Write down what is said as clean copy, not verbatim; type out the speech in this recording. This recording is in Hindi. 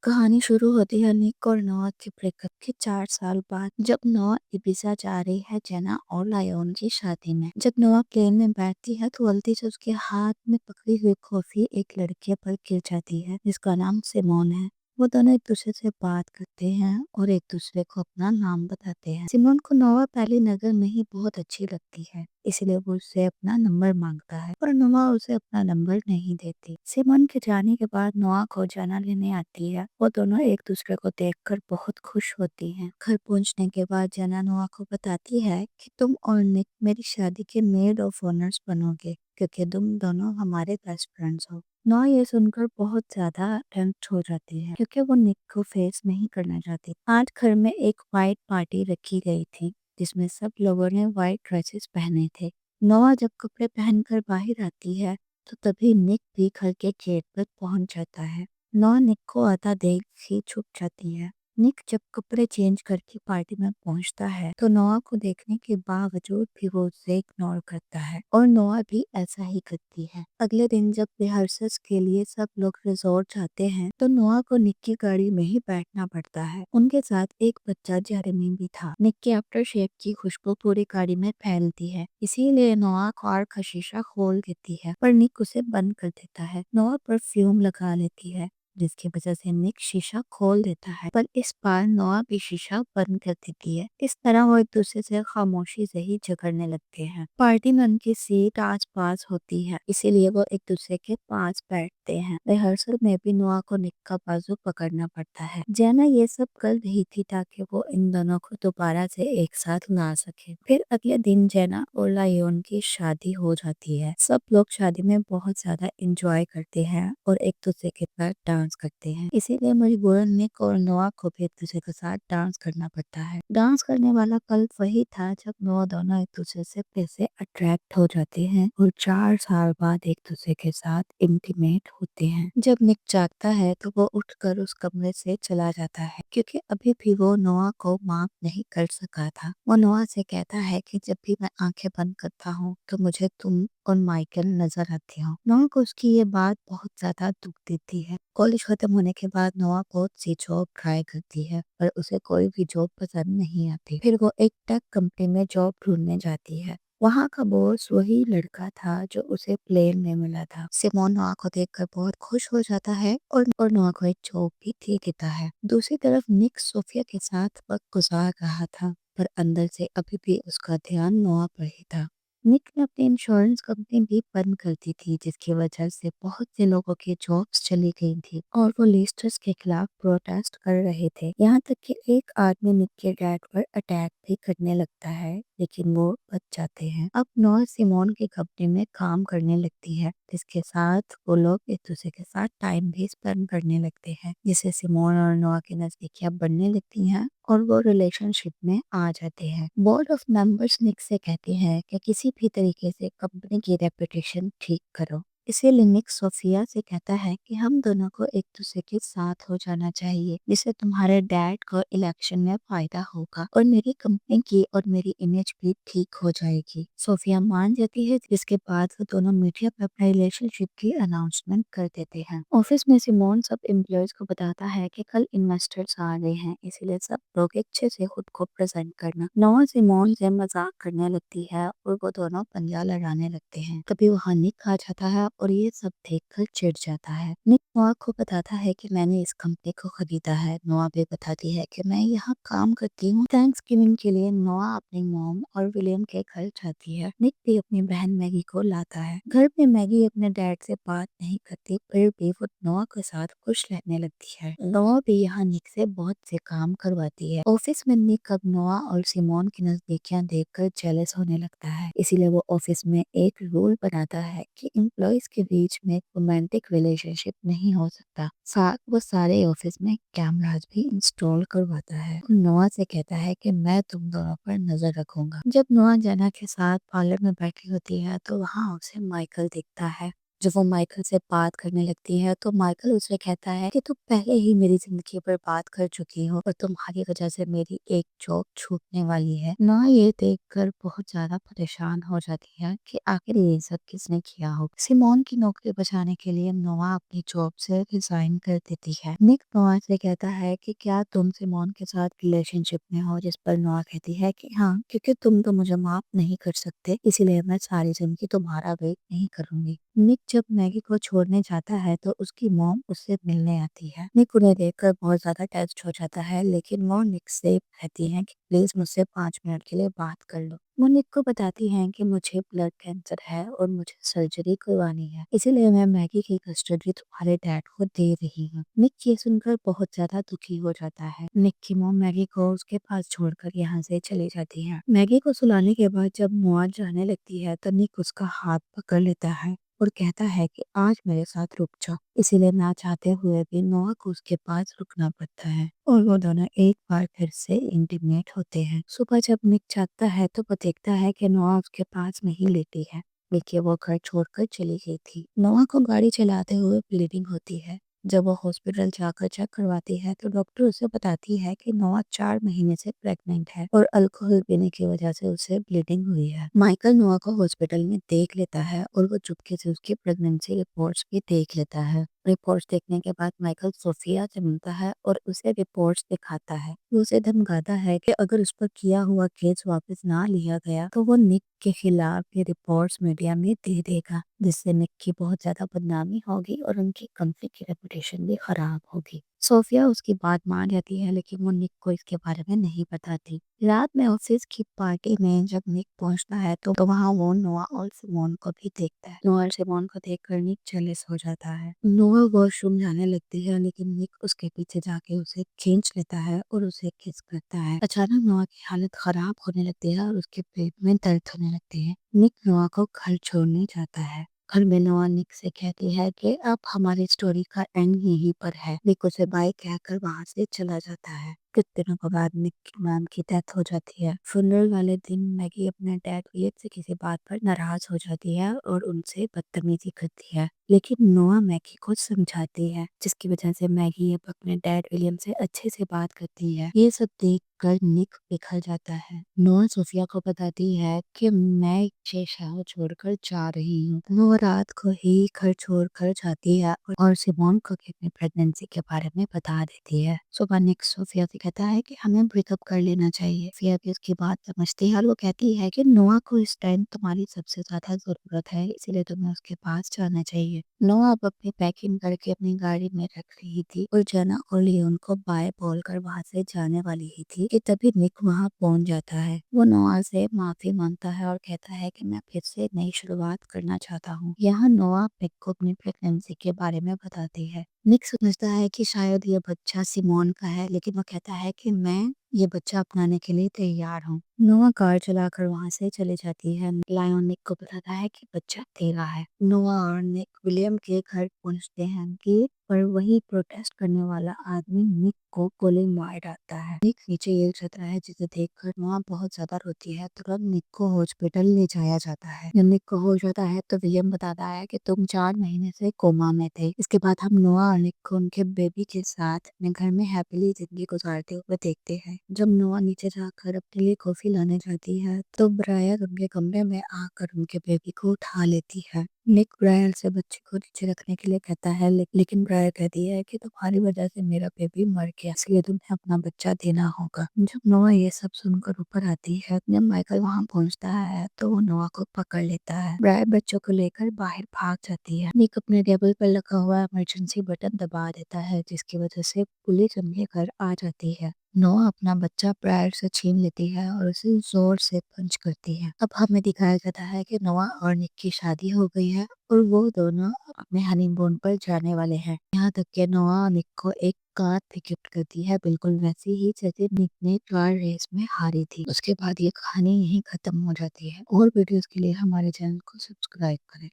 कहानी शुरू होती है निक और नोआ के ब्रेकअप के 4 साल बाद, जब नोआ इबिजा जा रही है जेना और लायोन की शादी में। जब नोआ प्लेन में बैठती है तो गलती से उसके हाथ में पकड़ी हुई कॉफी एक लड़के पर गिर जाती है जिसका नाम सिमोन है। वो दोनों एक दूसरे से बात करते हैं और एक दूसरे को अपना नाम बताते हैं। सिमोन को नोआ पहली नजर में ही बहुत अच्छी लगती है, इसलिए वो उससे अपना नंबर मांगता है, पर नोआ उसे अपना नंबर नहीं देती। सिमोन के जाने के बाद नोआ को जाना लेने आती है। वो दोनों एक दूसरे को देखकर बहुत खुश होती हैं। घर पहुंचने के बाद जना नोआ को बताती है कि तुम और निक मेरी शादी के मेड ऑफ ऑनर्स बनोगे क्योंकि तुम दोनों हमारे बेस्ट फ्रेंड्स हो। नोआ ये सुनकर बहुत ज्यादा टेंस हो जाती है क्योंकि वो निक को फेस नहीं करना चाहती। आज घर में एक वाइट पार्टी रखी गई थी जिसमें सब लोगों ने व्हाइट ड्रेसेस पहने थे। नोआ जब कपड़े पहनकर बाहर आती है तो तभी निक भी घर के गेट पर पहुंच जाता है। नोआ निक को आता देख ही छुप जाती है। निक जब कपड़े चेंज करके पार्टी में पहुंचता है तो नोआ को देखने के बावजूद भी वो उसे इग्नोर करता है और नोआ भी ऐसा ही करती है। अगले दिन जब रिहर्सल्स के लिए सब लोग रिजॉर्ट जाते हैं तो नोआ को निक की गाड़ी में ही बैठना पड़ता है। उनके साथ एक बच्चा जेरेमी भी था। निक के आफ्टर शेव की खुशबू पूरी गाड़ी में फैलती है, इसीलिए नोआ कार का शीशा खोल देती है पर निक उसे बंद कर देता है। नोआ परफ्यूम लगा लेती है जिसकी वजह से निक शीशा खोल देता है, पर इस बार नोआ भी शीशा बंद कर देती है। इस तरह वो एक दूसरे से खामोशी से ही झगड़ने लगते हैं। पार्टी में उनकी सीट आस पास होती है, इसीलिए वो एक दूसरे के पास बैठते हैं। रिहर्सल में भी नोआ को निक का बाजू पकड़ना पड़ता है। जेना ये सब कर रही थी ताकि वो इन दोनों को दोबारा से एक साथ ला सके। फिर अगले दिन जेना और लायोन की शादी हो जाती है। सब लोग शादी में बहुत ज्यादा एंजॉय करते हैं और एक दूसरे के साथ डांस करते हैं, इसीलिए मजबूरन निक और नोआ को भी एक दूसरे के साथ डांस करना पड़ता है। डांस करने वाला पल वही था जब नोआ दोनों एक दूसरे से फिर से अट्रैक्ट हो जाते हैं और 4 साल बाद एक दूसरे के साथ इंटीमेट होते हैं। जब निक जागता है तो वो उठकर उस कमरे से चला जाता है क्योंकि अभी भी वो नोआ को माफ नहीं कर सका था। वो नोआ से कहता है कि जब भी मैं आंखें बंद करता हूँ तो मुझे तुम और माइकल नजर आते हो। नोआ को उसकी ये बात बहुत ज्यादा दुख देती है। कॉलेज खत्म होने के बाद नोआ बहुत सी जॉब ट्राई करती है पर उसे कोई भी जॉब पसंद नहीं आती। फिर वो एक टेक कंपनी में जॉब ढूंढने जाती है। वहाँ का बॉस वही लड़का था जो उसे प्लेन में मिला था। सिमोन नोआ को देखकर बहुत खुश हो जाता है और नोआ को एक जॉब भी दे देता है। दूसरी तरफ निक सोफिया के साथ वक्त गुजार रहा था पर अंदर से अभी भी उसका ध्यान नोआ पर ही था। निक ने अपनी इंश्योरेंस कंपनी भी बंद कर दी थी जिसकी वजह से बहुत से लोगों की जॉब्स चली गई थी और वो लिस्टर्स के खिलाफ प्रोटेस्ट कर रहे थे। यहाँ तक कि एक आदमी निक के डैड पर अटैक भी करने लगता है लेकिन वो बच जाते हैं। अब नोआ सिमोन की कंपनी में काम करने लगती है जिसके साथ वो लोग एक दूसरे के साथ टाइम भी स्पेंड करने लगते हैं, जिससे सिमोन और नोआ की नजदीकियां बढ़ने लगती हैं और वो रिलेशनशिप में आ जाते हैं। बोर्ड ऑफ मेंबर्स निक से कहते हैं कि किसी भी तरीके से कंपनी की रेपुटेशन ठीक करो। इसीलिए निक सोफिया से कहता है कि हम दोनों को एक दूसरे के साथ हो जाना चाहिए जिससे तुम्हारे डैड को इलेक्शन में फायदा होगा और मेरी कंपनी की और मेरी इमेज भी ठीक हो जाएगी। सोफिया मान जाती है जिसके बाद वो दोनों मीडिया पर अपने रिलेशनशिप की अनाउंसमेंट कर देते हैं। ऑफिस में सिमोन सब एम्प्लॉयज को बताता है कि कल इन्वेस्टर्स आ रहे हैं, इसीलिए सब लोग अच्छे से खुद को प्रेजेंट करना। नोआ सिमोन से मजाक करने लगती है और वो दोनों पंजा लड़ाने लगते हैं। तभी वहाँ निक आ जाता है और ये सब देखकर चिढ़ जाता है। निक नोआ को बताता है कि मैंने इस कंपनी को खरीदा है। नोआ भी बताती है कि मैं यहाँ काम करती हूँ। थैंक्स गिविंग के लिए नोआ अपनी मॉम और विलियम के घर जाती है। निक भी अपनी बहन मैगी को लाता है। घर में मैगी अपने डैड से बात नहीं करती फिर भी वो नोआ के साथ खुश रहने लगती है। नोआ भी यहाँ निक से बहुत से काम करवाती है। ऑफिस में निक अब नोआ और सिमोन की नजदीकियां देखकर जेलस होने लगता है, इसीलिए वो ऑफिस में एक रूल बनाता है कि एम्प्लॉयज के बीच में रोमांटिक रिलेशनशिप नहीं हो सकता। साथ वो सारे ऑफिस में कैमरास भी इंस्टॉल करवाता है। नोआ से कहता है कि मैं तुम दोनों पर नजर रखूंगा। जब नोआ जाना के साथ पार्लर में बैठी होती है तो वहाँ उसे माइकल दिखता है। जब वो माइकल से बात करने लगती है तो माइकल उसे कहता है कि तुम पहले ही मेरी जिंदगी पर बात कर चुकी हो और तुम्हारी वजह से मेरी एक जॉब छूटने वाली है। नोआ ये देखकर बहुत ज्यादा परेशान हो जाती है कि आखिर ये सब किसने किया हो। सिमोन की नौकरी बचाने के लिए नोआ अपनी जॉब से रिजाइन कर देती है। निक नोआ से कहता है कि क्या तुम सिमोन के साथ रिलेशनशिप में हो, जिस पर नोआ कहती है कि हाँ, क्योंकि तुम तो मुझे माफ नहीं कर सकते, इसीलिए मैं सारी जिंदगी तुम्हारा वेट नहीं करूंगी। निक जब मैगी को छोड़ने जाता है तो उसकी मॉम उससे मिलने आती है। निक उन्हें देखकर बहुत ज्यादा टच हो जाता है, लेकिन वो निक से कहती है कि प्लीज मुझसे 5 मिनट के लिए बात कर लो। वो निक को बताती हैं कि मुझे ब्लड कैंसर है और मुझे सर्जरी करवानी है, इसीलिए मैं मैगी की कस्टडी तुम्हारे डैड को दे रही हूँ। निक ये सुनकर बहुत ज्यादा दुखी हो जाता है। निक की मॉम मैगी को उसके पास छोड़कर यहाँ से चली जाती है। मैगी को सुलाने के बाद जब मुआ जाने लगती है तो निक उसका हाथ पकड़ लेता है और कहता है कि आज मेरे साथ रुक जाओ। इसीलिए ना चाहते हुए भी नोआ को उसके पास रुकना पड़ता है और वो दोनों एक बार फिर से इंटीमेट होते हैं। सुबह जब निक जागता है तो वो देखता है कि नोआ उसके पास नहीं लेटी है, बल्कि वो घर छोड़कर चली गई थी। नोआ को गाड़ी चलाते हुए ब्लीडिंग होती है। जब वो हॉस्पिटल जाकर चेक करवाती है तो डॉक्टर उसे बताती है कि नोआ 4 महीने से प्रेग्नेंट है और अल्कोहल पीने की वजह से उसे ब्लीडिंग हुई है। माइकल नोआ को हॉस्पिटल में देख लेता है और वो चुपके से उसकी प्रेगनेंसी रिपोर्ट्स भी देख लेता है। रिपोर्ट्स देखने के बाद माइकल सोफिया से मिलता है और उसे रिपोर्ट्स दिखाता है। वो उसे धमकाता है कि अगर उस पर किया हुआ केस वापस ना लिया गया तो वो निक के खिलाफ ये रिपोर्ट्स मीडिया में दे देगा, जिससे निक की बहुत ज्यादा बदनामी होगी और उनकी कंपनी की रेपुटेशन भी खराब होगी। सोफिया उसकी बात मान जाती है, लेकिन वो निक को इसके बारे में नहीं बताती। रात में ऑफिस की पार्टी में जब निक पहुंचता है तो वहाँ वो नोआ और सिमोन को भी देखता है। नोआ और सिमोन को देखकर निक जेलस हो जाता है। नोआ वॉशरूम जाने लगती है, लेकिन निक उसके पीछे जाके उसे खींच लेता है और उसे किस करता है। अचानक नोआ की हालत खराब होने लगती है और उसके पेट में दर्द होने लगती है। निक नोआ को घर छोड़ने जाता है। घर में नोआ निक से कहती है कि अब हमारी स्टोरी का एंड यहीं पर है। निक उसे बाय कहकर वहां से चला जाता है। कुछ दिनों के बाद निक की मैम की डेथ हो जाती है। फुनरल वाले दिन मैगी अपने डैड विलियम से किसी बात पर नाराज हो जाती है और उनसे बदतमीजी करती है, लेकिन नोआ मैगी को समझाती है, जिसकी वजह से मैगी अब अपने डैड विलियम से अच्छे से बात करती है। ये सब देख कर निक बिखर जाता है। नोआ सोफिया को बताती है कि मैं ये शहर छोड़कर जा रही हूँ। नोआ रात को ही घर छोड़कर जाती है और सिमोन को भी अपनी प्रेगनेंसी के बारे में बता देती है। सुबह निक सोफिया से कहता है कि हमें ब्रेकअप कर लेना चाहिए। सोफिया भी उसकी बात समझती है और वो कहती है कि नोआ को इस टाइम तुम्हारी सबसे ज्यादा जरूरत है, इसीलिए तुम्हें उसके पास जाना चाहिए। नोआ अब अपनी पैकिंग करके अपनी गाड़ी में रख रही थी और जेना और लियोन को बाय बोलकर वहां से जाने वाली ही थी कि तभी निक वहां पहुंच जाता है। वो नोआ से माफी मांगता है और कहता है कि मैं फिर से नई शुरुआत करना चाहता हूँ। यहाँ नोआ निक को अपनी प्रेगनेंसी के बारे में बताती है। निक समझता है कि शायद ये बच्चा सिमोन का है, लेकिन वो कहता है कि मैं ये बच्चा अपनाने के लिए तैयार हूँ। नोआ कार चलाकर वहां से चली जाती है। लायन निक को बताता है कि बच्चा तेरा है। नोआ और निक विलियम के घर पहुंचते हैं कि पर वही प्रोटेस्ट करने वाला आदमी निक को गोली मार डालता है। निक नीचे गिर जाता है, जिसे देखकर नोआ बहुत ज्यादा रोती है। तुरंत निक को हॉस्पिटल ले जाया जाता है। जब निक को होश आता है तो विलियम बताता है कि तुम 4 महीने से कोमा में थे। इसके बाद हम नोआ और निक को उनके बेबी के साथ अपने घर में हैप्पीली जिंदगी गुजारते हुए देखते हैं। जब नोआ नीचे जाकर अपने लिए कॉफी लाने जाती है तो ब्रायर उनके कमरे में आकर उनके बेबी को उठा लेती है। निक ब्रायर से बच्चे को नीचे रखने के लिए कहता है, लेकिन ब्रायर कहती है कि तुम्हारी वजह से मेरा बेबी मर गया, इसलिए तुम्हें अपना बच्चा देना होगा। जब नोआ ये सब सुनकर ऊपर आती है, जब माइकल वहां पहुंचता है तो वो नोआ को पकड़ लेता है। ब्रायर बच्चों को लेकर बाहर भाग जाती है। निक अपने टेबल पर लगा हुआ इमरजेंसी बटन दबा देता है, जिसकी वजह से पुलिस उनके घर आ जाती है। नोआ अपना बच्चा ब्रायर से छीन लेती है और उसे जोर से पंच करती है। अब हमें दिखाया जाता है कि नोआ और निक की शादी हो गई है और वो दोनों अपने हनीमून पर जाने वाले हैं। यहाँ तक कि नोआ निक को एक कार भी गिफ्ट करती है, बिल्कुल वैसी ही जैसे निक ने कार रेस में हारी थी। उसके बाद ये कहानी यहीं खत्म हो जाती है। और वीडियोस के लिए हमारे चैनल को सब्सक्राइब करें।